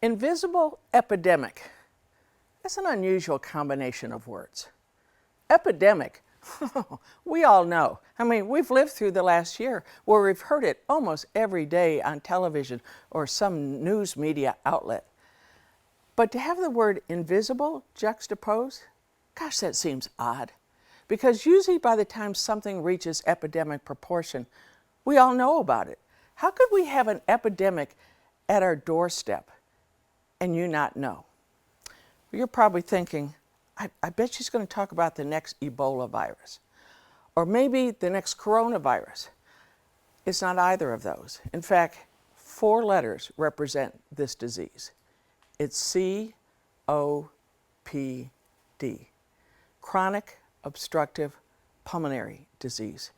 Invisible epidemic. That's an unusual combination of words. Epidemic, we all know. I mean, we've lived through the last year where we've heard it almost every day on television or some news media outlet. But to have the word invisible juxtaposed, gosh, that seems odd. Because usually by the time something reaches epidemic proportion, we all know about it. How could we have an epidemic at our doorstep and you not know? You're probably thinking, I bet she's going to talk about the next Ebola virus, or maybe the next coronavirus. It's not either of those. In fact, 4 letters represent this disease. It's COPD, chronic obstructive pulmonary disease.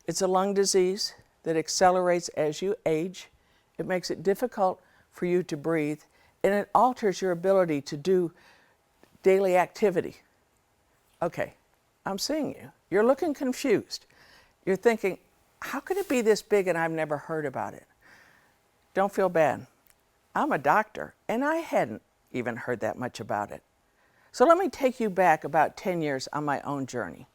It's a lung disease that accelerates as you age. It makes it difficult for you to breathe, and it alters your ability to do daily activity. Okay, I'm seeing you. You're looking confused. You're thinking, how could it be this big and I've never heard about it? Don't feel bad. I'm a doctor and I hadn't even heard that much about it. So let me take you back about 10 years on my own journey.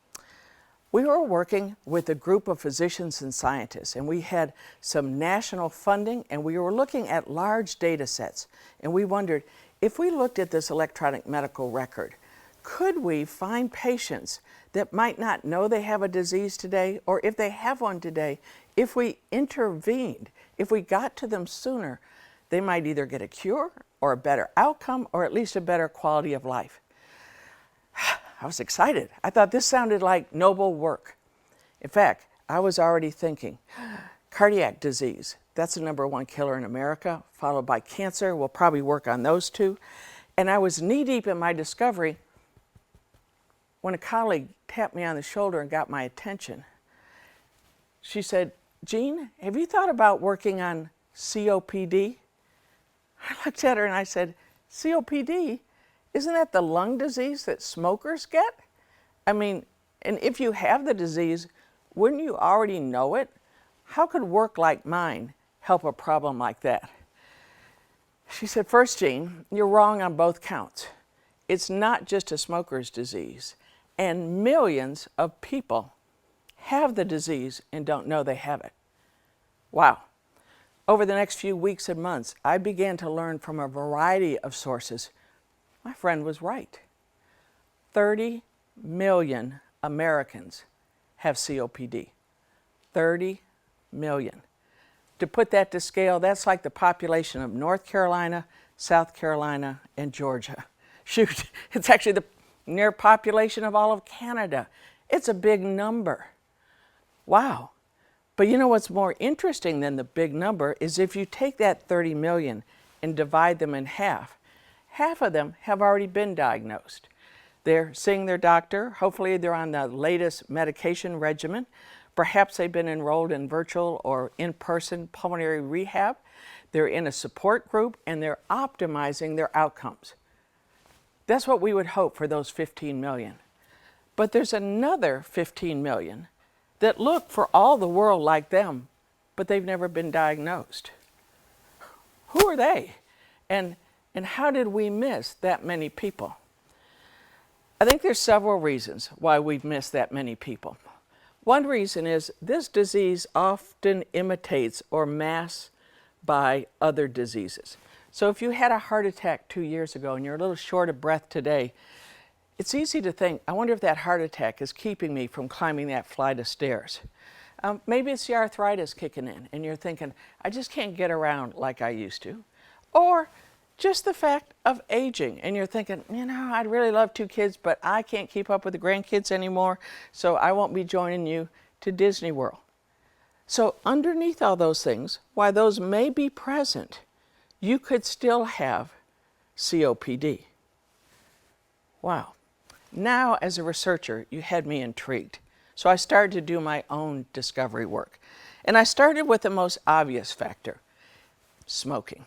We were working with a group of physicians and scientists, and we had some national funding, and we were looking at large data sets, and we wondered, if we looked at this electronic medical record, could we find patients that might not know they have a disease today, or if they have one today, if we intervened, if we got to them sooner, they might either get a cure or a better outcome or at least a better quality of life. I was excited. I thought this sounded like noble work. In fact, I was already thinking, cardiac disease, that's the #1 killer in America, followed by cancer. We'll probably work on those 2. And I was knee-deep in my discovery when a colleague tapped me on the shoulder and got my attention. She said, "Jean, have you thought about working on COPD?" I looked at her and I said, "COPD? Isn't that the lung disease that smokers get? I mean, and if you have the disease, wouldn't you already know it? How could work like mine help a problem like that?" She said, "First, Jean, you're wrong on both counts. It's not just a smoker's disease, and millions of people have the disease and don't know they have it." Wow. Over the next few weeks and months, I began to learn from a variety of sources. My friend was right. 30 million Americans have COPD. 30 million. To put that to scale, that's like the population of North Carolina, South Carolina, and Georgia. Shoot, it's actually the near population of all of Canada. It's a big number. Wow. But you know what's more interesting than the big number is if you take that 30 million and divide them in half of them have already been diagnosed. They're seeing their doctor. Hopefully they're on the latest medication regimen. Perhaps they've been enrolled in virtual or in-person pulmonary rehab. They're in a support group and they're optimizing their outcomes. That's what we would hope for those 15 million. But there's another 15 million that look for all the world like them, but they've never been diagnosed. Who are they? And how did we miss that many people? I think there's several reasons why we've missed that many people. One reason is this disease often imitates or masks by other diseases. So if you had a heart attack 2 years ago and you're a little short of breath today, it's easy to think, I wonder if that heart attack is keeping me from climbing that flight of stairs. Maybe it's the arthritis kicking in and you're thinking, I just can't get around like I used to. Or just the fact of aging and you're thinking, you know, I'd really love 2 kids, but I can't keep up with the grandkids anymore, so I won't be joining you to Disney World. So underneath all those things, while those may be present, you could still have COPD. Wow. Now, as a researcher, you had me intrigued. So I started to do my own discovery work. And I started with the most obvious factor, smoking.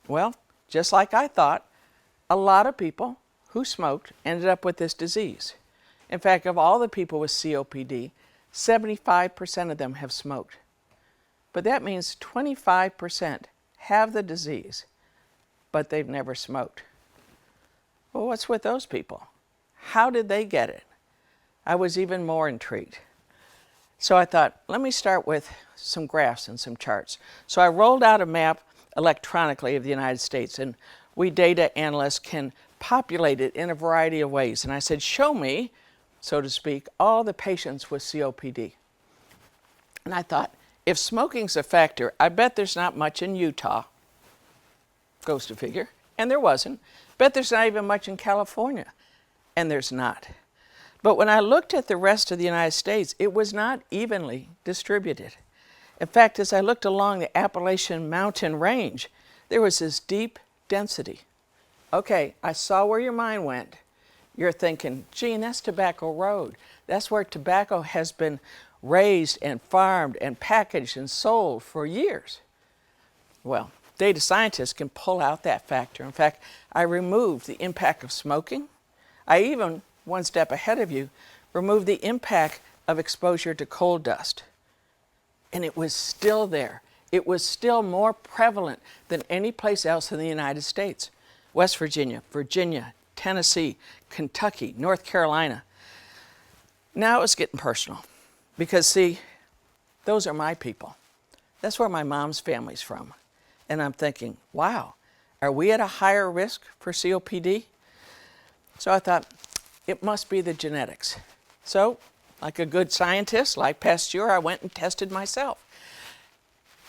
Well, just like I thought, a lot of people who smoked ended up with this disease. In fact, of all the people with COPD, 75% of them have smoked. But that means 25% have the disease, but they've never smoked. Well, what's with those people? How did they get it? I was even more intrigued. So I thought, let me start with some graphs and some charts. So I rolled out a map electronically of the United States, and we data analysts can populate it in a variety of ways. And I said, show me, so to speak, all the patients with COPD. And I thought, if smoking's a factor, I bet there's not much in Utah. Goes to figure. And there wasn't. Bet there's not even much in California. And there's not. But when I looked at the rest of the United States, it was not evenly distributed. In fact, as I looked along the Appalachian Mountain Range, there was this deep density. Okay, I saw where your mind went. You're thinking, Gene, that's Tobacco Road. That's where tobacco has been raised and farmed and packaged and sold for years. Well, data scientists can pull out that factor. In fact, I removed the impact of smoking. I even, one step ahead of you, removed the impact of exposure to coal dust. And it was still there. It was still more prevalent than any place else in the United States. West Virginia, Virginia, Tennessee, Kentucky, North Carolina. Now it's getting personal. Because see, those are my people. That's where my mom's family's from. And I'm thinking, wow, are we at a higher risk for COPD? So I thought, it must be the genetics. So, like a good scientist, like Pasteur, I went and tested myself.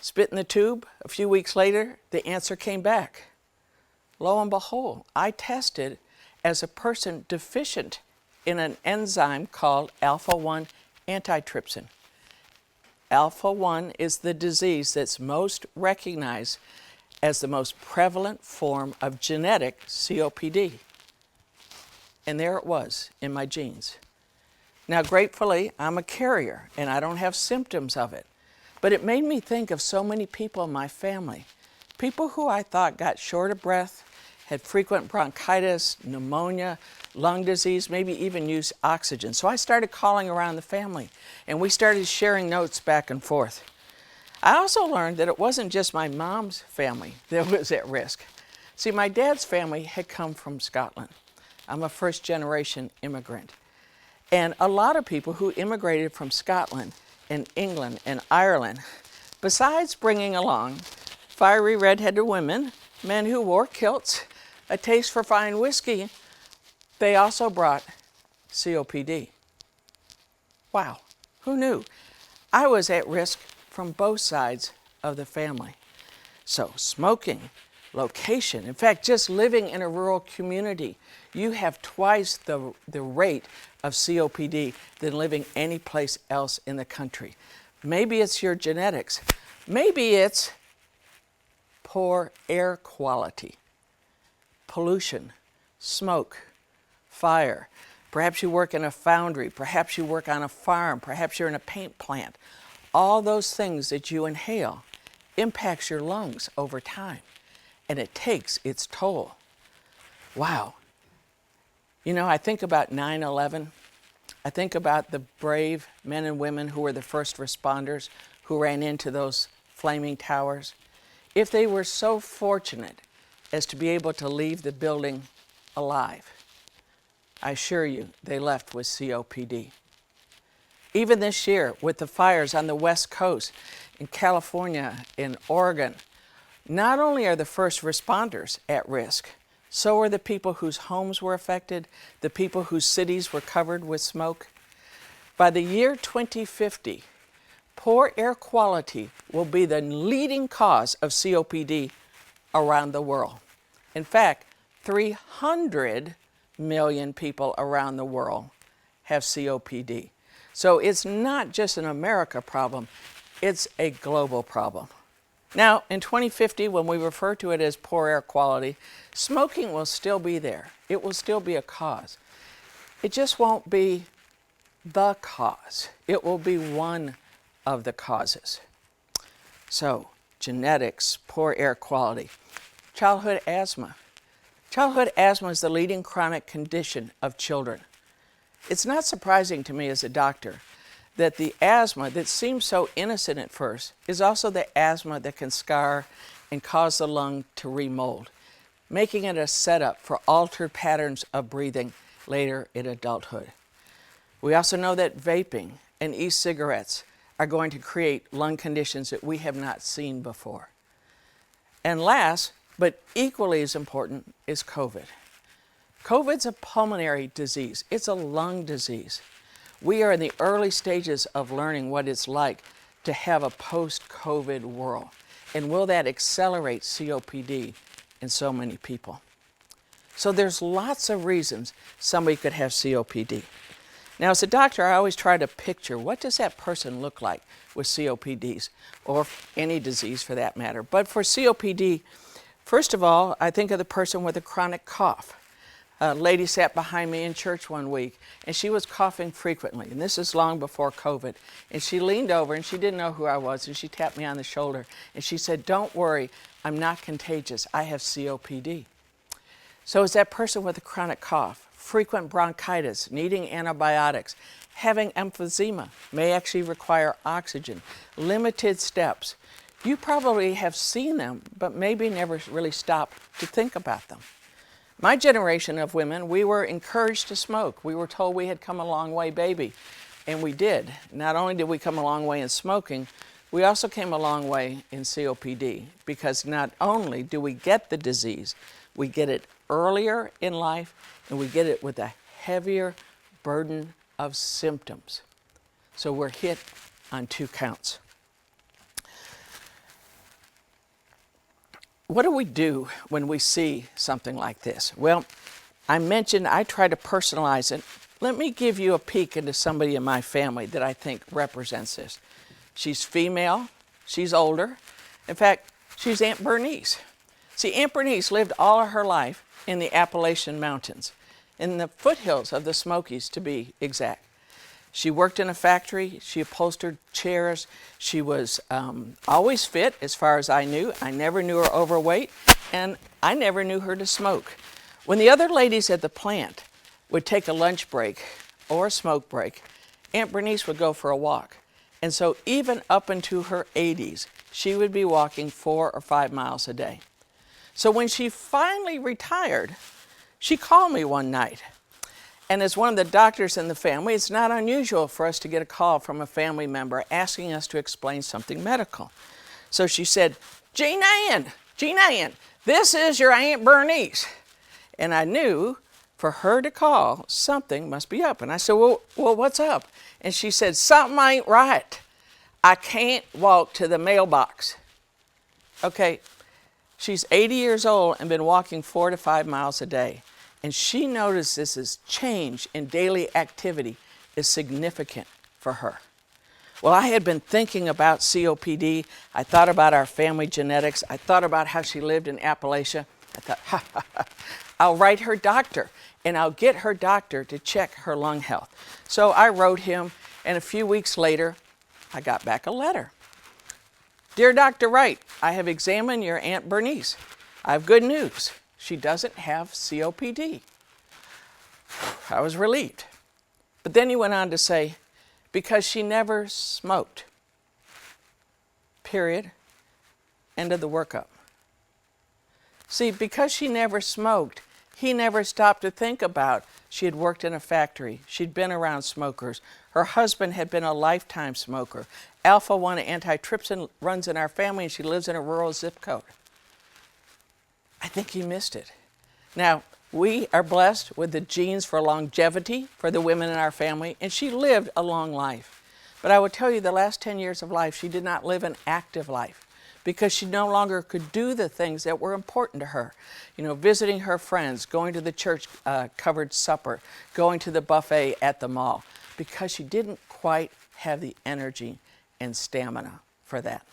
Spit in the tube, a few weeks later, the answer came back. Lo and behold, I tested as a person deficient in an enzyme called alpha-1 antitrypsin. Alpha-1 is the disease that's most recognized as the most prevalent form of genetic COPD. And there it was in my genes. Now, gratefully, I'm a carrier and I don't have symptoms of it. But it made me think of so many people in my family. People who I thought got short of breath, had frequent bronchitis, pneumonia, lung disease, maybe even used oxygen. So I started calling around the family and we started sharing notes back and forth. I also learned that it wasn't just my mom's family that was at risk. See, my dad's family had come from Scotland. I'm a first-generation immigrant. And a lot of people who immigrated from Scotland and England and Ireland, besides bringing along fiery red-headed women, men who wore kilts, a taste for fine whiskey, they also brought COPD. Wow, who knew? I was at risk from both sides of the family. So smoking, location, in fact, just living in a rural community, you have twice the rate of COPD than living any place else in the country. Maybe it's your genetics. Maybe it's poor air quality, pollution, smoke, fire. Perhaps you work in a foundry. Perhaps you work on a farm. Perhaps you're in a paint plant. All those things that you inhale impacts your lungs over time, and it takes its toll. Wow. You know, I think about 9/11. I think about the brave men and women who were the first responders who ran into those flaming towers. If they were so fortunate as to be able to leave the building alive, I assure you they left with COPD. Even this year, with the fires on the West Coast, in California, in Oregon, not only are the first responders at risk, so are the people whose homes were affected, the people whose cities were covered with smoke. By the year 2050, poor air quality will be the leading cause of COPD around the world. In fact, 300 million people around the world have COPD. So it's not just an America problem, it's a global problem. Now, in 2050, when we refer to it as poor air quality, smoking will still be there. It will still be a cause. It just won't be the cause. It will be one of the causes. So, genetics, poor air quality, childhood asthma. Childhood asthma is the leading chronic condition of children. It's not surprising to me as a doctor that the asthma that seems so innocent at first is also the asthma that can scar and cause the lung to remold. making it a setup for altered patterns of breathing later in adulthood. We also know that vaping and e-cigarettes are going to create lung conditions that we have not seen before. And last, but equally as important, is COVID. COVID's a pulmonary disease. It's a lung disease. We are in the early stages of learning what it's like to have a post-COVID world. And will that accelerate COPD in so many people? So there's lots of reasons somebody could have COPD. Now, as a doctor, I always try to picture what does that person look like with COPDs, or any disease for that matter. But for COPD, first of all, I think of the person with a chronic cough. A lady sat behind me in church one week, and she was coughing frequently, and this is long before COVID. And she leaned over, and she didn't know who I was, and she tapped me on the shoulder, and she said, "Don't worry, I'm not contagious. I have COPD." So is that person with a chronic cough, frequent bronchitis, needing antibiotics, having emphysema, may actually require oxygen, limited steps. You probably have seen them, but maybe never really stopped to think about them. My generation of women, we were encouraged to smoke. We were told we had come a long way, baby, and we did. Not only did we come a long way in smoking, we also came a long way in COPD, because not only do we get the disease, we get it earlier in life, and we get it with a heavier burden of symptoms. So we're hit on 2 counts. What do we do when we see something like this? Well, I mentioned I try to personalize it. Let me give you a peek into somebody in my family that I think represents this. She's female, she's older. In fact, she's Aunt Bernice. See, Aunt Bernice lived all of her life in the Appalachian Mountains, in the foothills of the Smokies to be exact. She worked in a factory, she upholstered chairs, she was always fit as far as I knew. I never knew her overweight, and I never knew her to smoke. When the other ladies at the plant would take a lunch break or a smoke break, Aunt Bernice would go for a walk. And so even up into her 80s, she would be walking 4 or 5 miles a day. So when she finally retired, she called me one night. And as one of the doctors in the family, it's not unusual for us to get a call from a family member asking us to explain something medical. So she said, Jean Ann, this is your Aunt Bernice. And I knew for her to call, something must be up. And I said, well, what's up? And she said, something ain't right. I can't walk to the mailbox. Okay, she's 80 years old and been walking 4 to 5 miles a day. And she noticed this change in daily activity is significant for her. Well, I had been thinking about COPD. I thought about our family genetics. I thought about how she lived in Appalachia. I thought, I'll write her doctor, and I'll get her doctor to check her lung health. So I wrote him, and a few weeks later, I got back a letter. Dear Dr. Wright, I have examined your Aunt Bernice. I have good news. She doesn't have COPD. I was relieved. But then he went on to say, because she never smoked. Period. End of the workup. See, because she never smoked, he never stopped to think about she had worked in a factory. She'd been around smokers. Her husband had been a lifetime smoker. Alpha-1 antitrypsin runs in our family, and she lives in a rural zip code. I think he missed it. Now, we are blessed with the genes for longevity for the women in our family, and she lived a long life. But I would tell you the last 10 years of life, she did not live an active life because she no longer could do the things that were important to her. You know, visiting her friends, going to the church covered supper, going to the buffet at the mall, because she didn't quite have the energy and stamina for that.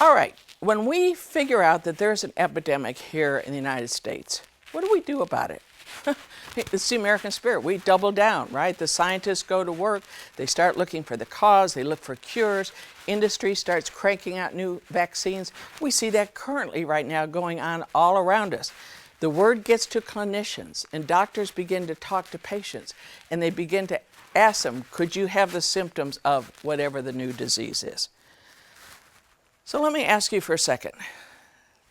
All right, when we figure out that there's an epidemic here in the United States, what do we do about it? It's the American spirit. We double down, right? The scientists go to work. They start looking for the cause. They look for cures. Industry starts cranking out new vaccines. We see that currently right now going on all around us. The word gets to clinicians, and doctors begin to talk to patients, and they begin to ask them, could you have the symptoms of whatever the new disease is? So let me ask you for a second.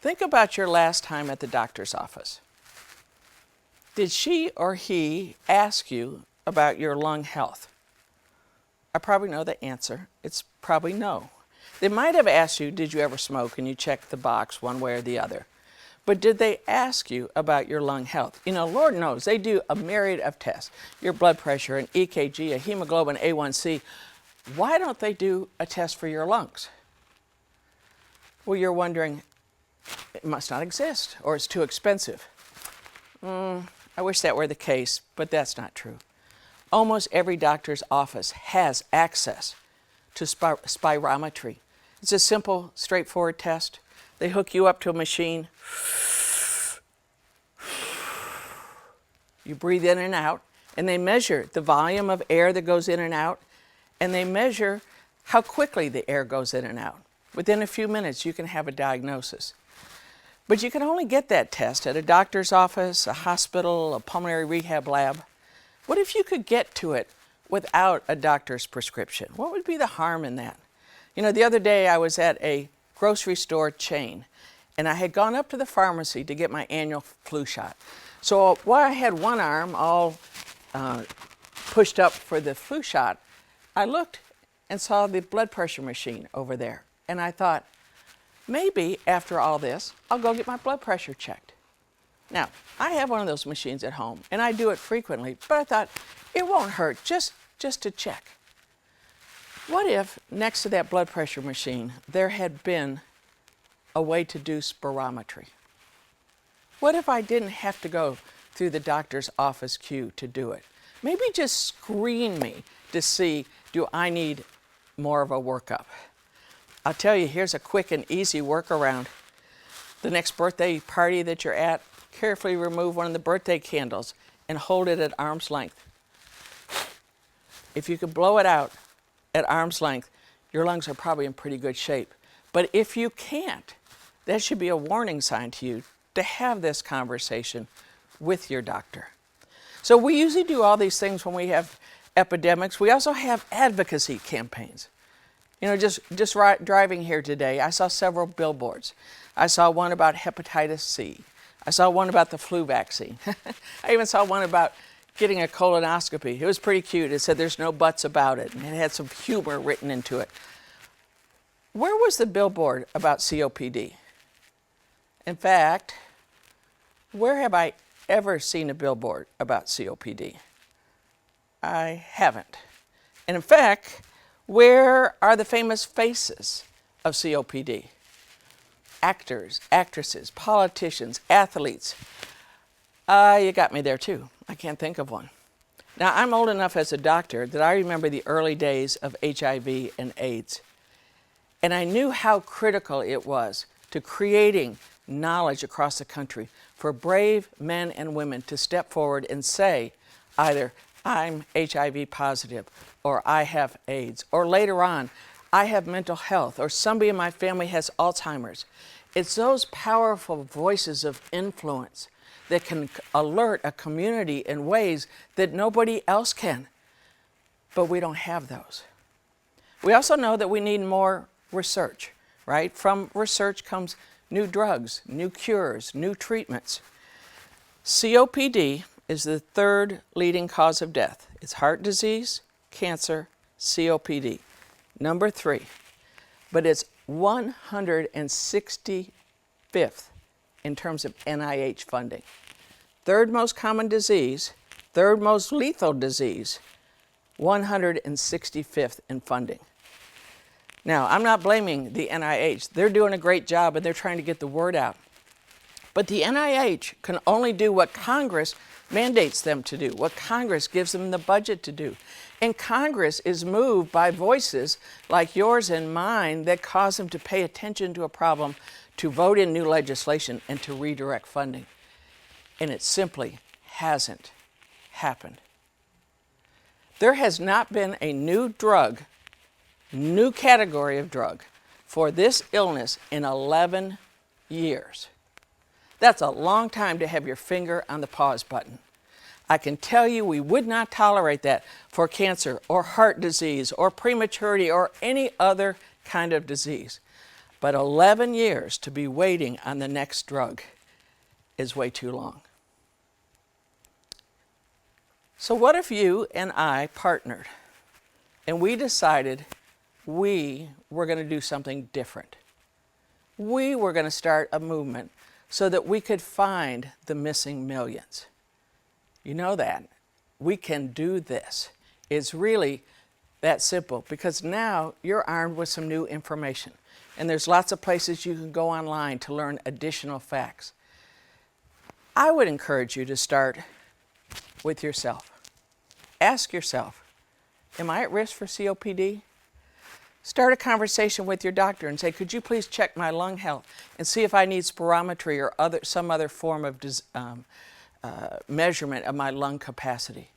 Think about your last time at the doctor's office. Did she or he ask you about your lung health? I probably know the answer. It's probably no. They might have asked you, did you ever smoke? And you checked the box one way or the other. But did they ask you about your lung health? You know, Lord knows, they do a myriad of tests. Your blood pressure, an EKG, a hemoglobin A1C. Why don't they do a test for your lungs? Well, you're wondering, it must not exist, or it's too expensive. I wish that were the case, but that's not true. Almost every doctor's office has access to spirometry. It's a simple, straightforward test. They hook you up to a machine. You breathe in and out, and they measure the volume of air that goes in and out, and they measure how quickly the air goes in and out. Within a few minutes, you can have a diagnosis. But you can only get that test at a doctor's office, a hospital, a pulmonary rehab lab. What if you could get to it without a doctor's prescription? What would be the harm in that? You know, the other day I was at a grocery store chain, and I had gone up to the pharmacy to get my annual flu shot. So while I had one arm all pushed up for the flu shot, I looked and saw the blood pressure machine over there. And I thought, maybe after all this, I'll go get my blood pressure checked. Now, I have one of those machines at home, and I do it frequently, but I thought, it won't hurt just to check. What if next to that blood pressure machine, there had been a way to do spirometry? What if I didn't have to go through the doctor's office queue to do it? Maybe just screen me to see, do I need more of a workup? I'll tell you, here's a quick and easy workaround. The next birthday party that you're at, carefully remove one of the birthday candles and hold it at arm's length. If you can blow it out at arm's length, your lungs are probably in pretty good shape. But if you can't, that should be a warning sign to you to have this conversation with your doctor. So we usually do all these things when we have epidemics. We also have advocacy campaigns. You know, just driving here today, I saw several billboards. I saw one about hepatitis C. I saw one about the flu vaccine. I even saw one about getting a colonoscopy. It was pretty cute. It said there's no buts about it, and it had some humor written into it. Where was the billboard about COPD? In fact, where have I ever seen a billboard about COPD? I haven't. And in fact, where are the famous faces of COPD? Actors, actresses, politicians, athletes. You got me there too. I can't think of one. Now, I'm old enough as a doctor that I remember the early days of HIV and AIDS. And I knew how critical it was to creating knowledge across the country for brave men and women to step forward and say either, I'm HIV positive, or I have AIDS, or later on, I have mental health, or somebody in my family has Alzheimer's. It's those powerful voices of influence that can alert a community in ways that nobody else can. But we don't have those. We also know that we need more research, right? From research comes new drugs, new cures, new treatments. COPD is the third leading cause of death. It's heart disease, cancer, COPD. Number 3. But it's 165th in terms of NIH funding. Third most common disease, third most lethal disease, 165th in funding. Now, I'm not blaming the NIH. They're doing a great job and they're trying to get the word out. But the NIH can only do what Congress mandates them to do, what Congress gives them the budget to do. And Congress is moved by voices like yours and mine that cause them to pay attention to a problem, to vote in new legislation, and to redirect funding. And it simply hasn't happened. There has not been a new drug, new category of drug for this illness in 11 years. That's a long time to have your finger on the pause button. I can tell you we would not tolerate that for cancer or heart disease or prematurity or any other kind of disease. But 11 years to be waiting on the next drug is way too long. So what if you and I partnered and we decided we were going to do something different? We were going to start a movement so that we could find the missing millions. You know that. We can do this. It's really that simple, because now you're armed with some new information. And there's lots of places you can go online to learn additional facts. I would encourage you to start with yourself. Ask yourself, am I at risk for COPD? Start a conversation with your doctor and say, could you please check my lung health and see if I need spirometry or some other form of measurement of my lung capacity.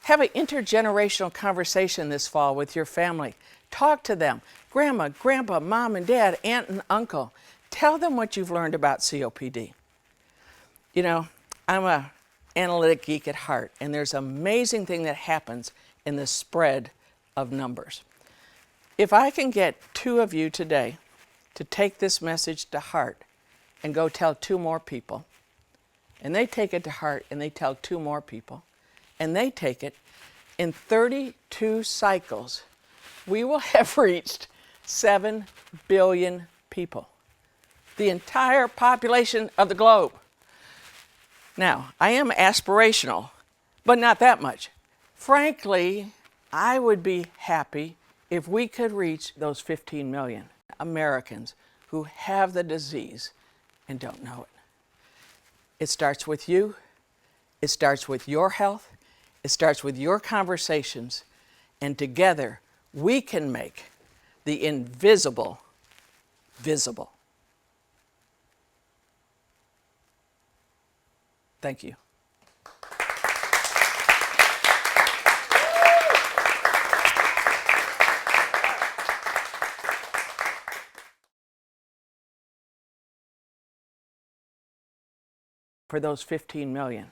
Have an intergenerational conversation this fall with your family. Talk to them. Grandma, grandpa, mom and dad, aunt and uncle. Tell them what you've learned about COPD. You know, I'm an analytic geek at heart, and there's an amazing thing that happens in the spread of numbers. If I can get 2 of you today to take this message to heart and go tell 2 more people, and they take it to heart and they tell 2 more people, and they take it, in 32 cycles, we will have reached 7 billion people, the entire population of the globe. Now, I am aspirational, but not that much. Frankly, I would be happy if we could reach those 15 million Americans who have the disease and don't know it. It starts with you. It starts with your health. It starts with your conversations. And together, we can make the invisible visible. Thank you. For those 15 million.